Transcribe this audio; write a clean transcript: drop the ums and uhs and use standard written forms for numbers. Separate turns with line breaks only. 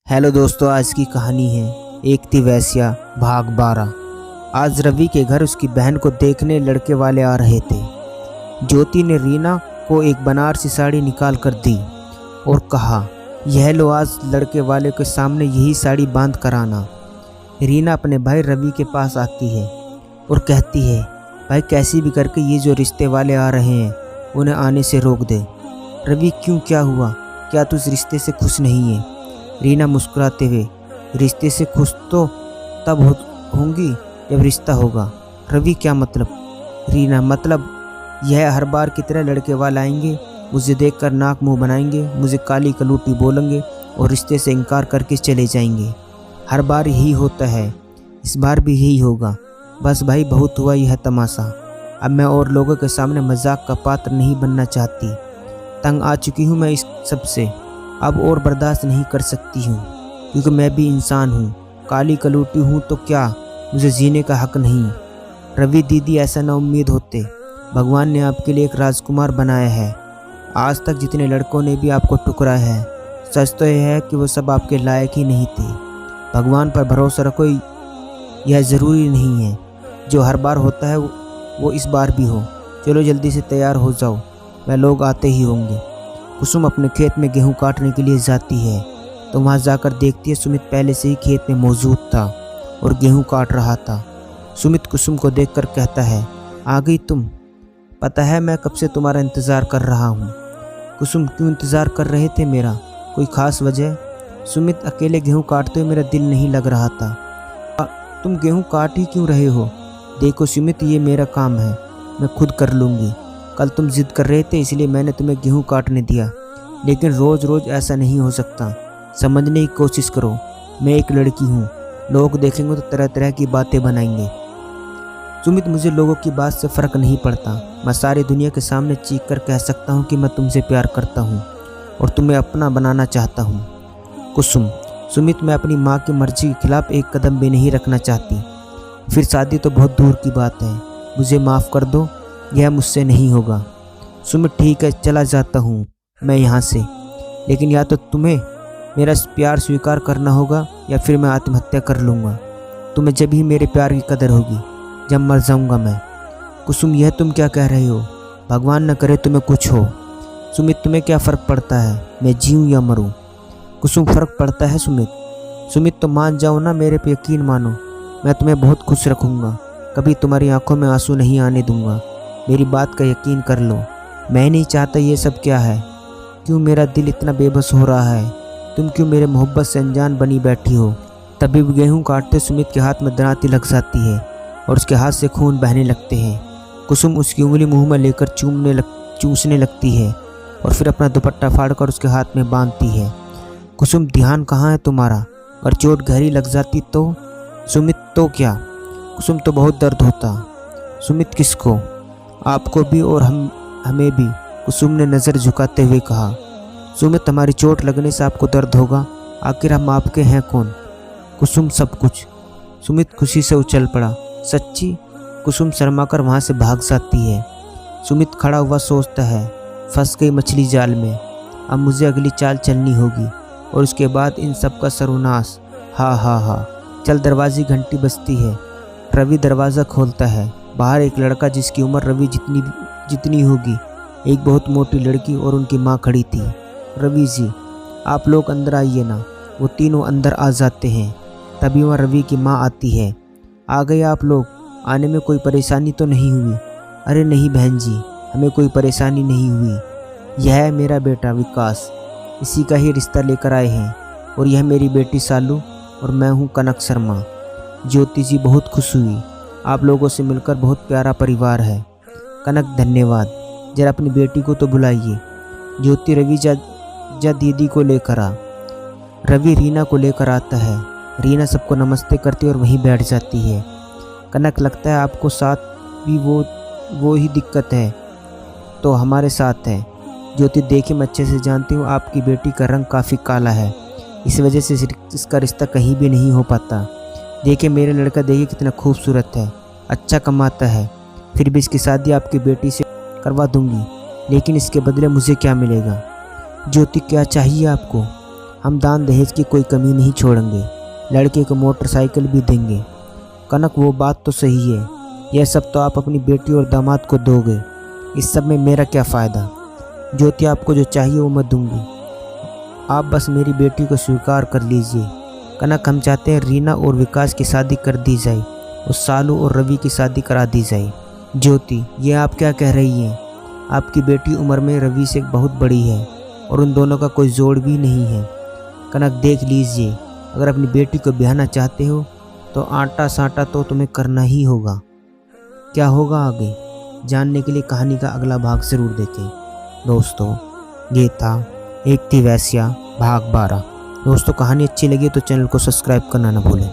Hello दोस्तों, आज की कहानी है एक थी वैश्या भाग 12। आज रवि के घर उसकी बहन को देखने लड़के वाले आ रहे थे। ज्योति ने रीना को एक बनारसी साड़ी निकाल कर दी और कहा, यह लो, आज लड़के वाले के सामने यही साड़ी बांध कर आना। रीना अपने भाई रवि के पास आती है और कहती है, भाई कैसी भी करके ये जो रिश्ते वाले आ रहे हैं उन्हें आने से रोक दे। रवि, क्यों, क्या हुआ? क्या तू इस रिश्ते से खुश नहीं है? रीना मुस्कुराते हुए, रिश्ते से खुश तो तब होंगी जब रिश्ता होगा। रवि, क्या मतलब? रीना, मतलब यह हर बार की तरह लड़के वाले आएंगे, मुझे देखकर नाक मुंह बनाएंगे, मुझे काली कलूटी बोलेंगे और रिश्ते से इनकार करके चले जाएंगे। हर बार यही होता है, इस बार भी यही होगा। बस भाई, बहुत हुआ यह तमाशा। अब मैं और लोगों के सामने मजाक का पात्र नहीं बनना चाहती। तंग आ चुकी हूँ मैं इस सब से। अब और बर्दाश्त नहीं कर सकती हूँ, क्योंकि मैं भी इंसान हूँ। काली कलूटी हूँ तो क्या मुझे जीने का हक नहीं? रवि दीदी, ऐसा ना उम्मीद होते। भगवान ने आपके लिए एक राजकुमार बनाया है। आज तक जितने लड़कों ने भी आपको टुकराया है, सच तो यह है कि वो सब आपके लायक ही नहीं थे। भगवान पर भरोसा रखो, यह ज़रूरी नहीं है जो हर बार होता है वो इस बार भी हो। चलो जल्दी से तैयार हो जाओ, वह लोग आते ही होंगे। कुसुम अपने खेत में गेहूं काटने के लिए जाती है तो वहां जाकर देखती है सुमित पहले से ही खेत में मौजूद था और गेहूं काट रहा था। सुमित कुसुम को देखकर कहता है, आ गई तुम? पता है मैं कब से तुम्हारा इंतज़ार कर रहा हूँ। कुसुम, क्यों इंतज़ार कर रहे थे मेरा? कोई ख़ास वजह? सुमित, अकेले गेहूँ काटते हुए मेरा दिल नहीं लग रहा था। तुम गेहूँ काट ही क्यों रहे हो? देखो सुमित, ये मेरा काम है, मैं खुद कर लूँगी। कल तुम जिद कर रहे थे इसलिए मैंने तुम्हें गेहूं काटने दिया, लेकिन रोज़ रोज़ ऐसा नहीं हो सकता। समझने की कोशिश करो, मैं एक लड़की हूँ। लोग देखेंगे तो तरह तरह की बातें बनाएंगे। सुमित, मुझे लोगों की बात से फ़र्क नहीं पड़ता। मैं सारी दुनिया के सामने चीख कर कह सकता हूँ कि मैं तुमसे प्यार करता हूँ और तुम्हें अपना बनाना चाहता हूँ। कुसुम, सुमित, मैं अपनी माँ की मर्जी के खिलाफ एक कदम भी नहीं रखना चाहती। फिर शादी तो बहुत दूर की बात है। मुझे माफ़ कर दो, यह मुझसे नहीं होगा। सुमित, ठीक है, चला जाता हूँ मैं यहाँ से, लेकिन या तो तुम्हें मेरा प्यार स्वीकार करना होगा या फिर मैं आत्महत्या कर लूँगा। तुम्हें जब ही मेरे प्यार की कदर होगी, जब मर जाऊँगा मैं। कुसुम, यह तुम क्या कह रहे हो? भगवान न करे तुम्हें कुछ हो। सुमित, तुम्हें क्या फ़र्क पड़ता है मैं जीऊँ या मरूँ? कुसुम, फ़र्क पड़ता है सुमित। सुमित, तो मान जाओ ना, मेरे पे यकीन मानो, मैं तुम्हें बहुत खुश रखूँगा। कभी तुम्हारी आंखों में आंसू नहीं आने दूँगा। मेरी बात का यकीन कर लो। मैं नहीं चाहता ये सब। क्या है? क्यों मेरा दिल इतना बेबस हो रहा है? तुम क्यों मेरे मोहब्बत से अनजान बनी बैठी हो? तभी गेहूं काटते सुमित के हाथ में दराती लग जाती है और उसके हाथ से खून बहने लगते हैं। कुसुम उसकी उंगली मुंह में लेकर चूसने लगती है और फिर अपना दुपट्टा फाड़कर उसके हाथ में बांधती है। कुसुम, ध्यान कहाँ है तुम्हारा? और चोट गहरी लग जाती तो? सुमित, तो क्या? कुसुम, तो बहुत दर्द होता। सुमित, किसको? आपको भी और हमें भी, कुसुम ने नज़र झुकाते हुए कहा। सुमित, हमारी चोट लगने से आपको दर्द होगा? आखिर हम आपके हैं कौन? कुसुम, सब कुछ। सुमित खुशी से उछल पड़ा। सच्ची? कुसुम शर्माकर वहाँ से भाग जाती है। सुमित खड़ा हुआ सोचता है, फंस गई मछली जाल में। अब मुझे अगली चाल चलनी होगी और उसके बाद इन सब का सर्वनाश। हाँ हाँ हाँ। चल, दरवाजे की घंटी बजती है। रवि दरवाज़ा खोलता है। बाहर एक लड़का जिसकी उम्र रवि जितनी होगी, एक बहुत मोटी लड़की और उनकी माँ खड़ी थी। रवि जी, आप लोग अंदर आइए ना। वो तीनों अंदर आ जाते हैं। तभी वहाँ रवि की माँ आती है। आ गए आप लोग? आने में कोई परेशानी तो नहीं हुई? अरे नहीं बहन जी, हमें कोई परेशानी नहीं हुई। यह है मेरा बेटा विकास, इसी का ही रिश्ता लेकर आए हैं। और यह मेरी बेटी सालू और मैं हूँ कनक शर्मा। ज्योति जी बहुत खुश हुई, आप लोगों से मिलकर बहुत प्यारा परिवार है। कनक, धन्यवाद। जरा अपनी बेटी को तो बुलाइए। ज्योति, रवि जा दीदी को लेकर आ। रवि रीना को लेकर आता है। रीना सबको नमस्ते करती और वहीं बैठ जाती है। कनक, लगता है आपको साथ भी वो ही दिक्कत है तो हमारे साथ है। ज्योति, देखिए, मैं अच्छे से जानती हूँ आपकी बेटी का रंग काफ़ी काला है, इस वजह से इसका रिश्ता कहीं भी नहीं हो पाता। देखिए, मेरा लड़का देखिए कितना खूबसूरत है, अच्छा कमाता है, फिर भी इसकी शादी आपकी बेटी से करवा दूंगी, लेकिन इसके बदले मुझे क्या मिलेगा? ज्योति, क्या चाहिए आपको? हम दान दहेज की कोई कमी नहीं छोड़ेंगे, लड़के को मोटरसाइकिल भी देंगे। कनक वो बात तो सही है, यह सब तो आप अपनी बेटी और दामाद को दोगे, इस सब में मेरा क्या फ़ायदा। ज्योति आपको जो चाहिए वो मैं दूंगी, आप बस मेरी बेटी को स्वीकार कर लीजिए। कनक हम चाहते हैं रीना और विकास की शादी कर दी जाए और सालू और रवि की शादी करा दी जाए। ज्योति ये आप क्या कह रही हैं? आपकी बेटी उम्र में रवि से बहुत बड़ी है और उन दोनों का कोई जोड़ भी नहीं है। कनक देख लीजिए, अगर अपनी बेटी को ब्याहना चाहते हो तो आटा साटा तो तुम्हें करना ही होगा। क्या होगा आगे जानने के लिए कहानी का अगला भाग ज़रूर देखें। दोस्तों ये था एक थी वेश्या भाग 12। दोस्तों कहानी अच्छी लगी तो चैनल को सब्सक्राइब करना ना भूलें।